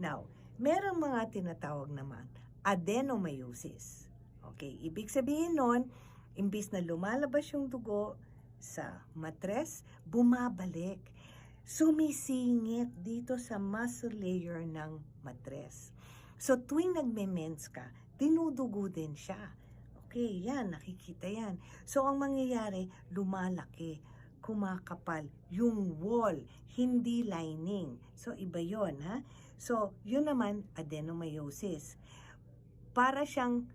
Now, merong mga tinatawag naman adenomyosis. Okay, ibig sabihin nun, imbis na lumalabas yung dugo sa matres, bumabalik. Sumisingit dito sa muscle layer ng matres. So, tuwing nagme-mens ka, dinudugo din siya. Okay, yan, nakikita yan. So, ang mangyayari, lumalaki, kumakapal yung wall, hindi lining. So, iba yon ha? So, yun naman, adenomyosis. Para siyang,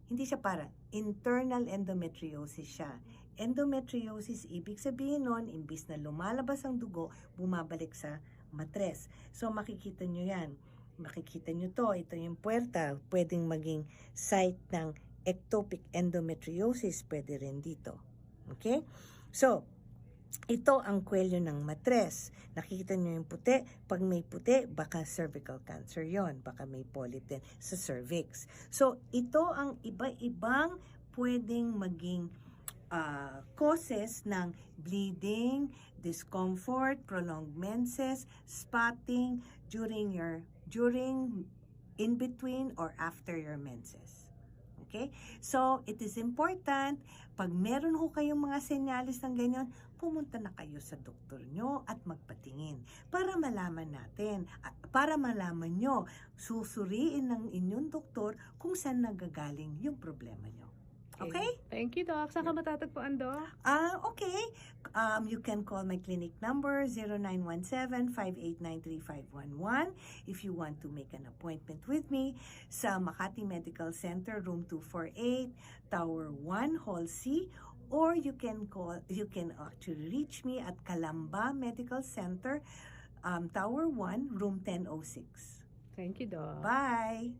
hindi siya para, internal endometriosis siya. Endometriosis, ibig sabihin nun, imbis na lumalabas ang dugo, bumabalik sa matres. So, makikita nyo yan. Makikita nyo to, ito yung puwerta, pwedeng maging site ng ectopic endometriosis, pwede rin dito. Okay? So, ito ang kwelyo ng matres. Nakikita nyo yung puti. Pag may puti, baka cervical cancer yon, baka may polyp din sa cervix. So, ito ang iba-ibang pwedeng maging causes ng bleeding, discomfort, prolonged menses, spotting during, in between, or after your menses. Okay? So, it is important, pag meron ho kayong mga senyalis ng ganyan, pumunta na kayo sa doktor nyo at magpatingin para malaman natin, para malaman nyo, susuriin ng inyong doktor kung saan nagagaling yung problema nyo. Okay? Thank you, Doc. Saan ka matatagpuan, Doc? Okay. You can call my clinic number 0917-5893-511 if you want to make an appointment with me sa Makati Medical Center, room 248, Tower 1, Hall C, or you can actually reach me at Calamba Medical Center, Tower 1, room 1006. Thank you, Doc. Bye!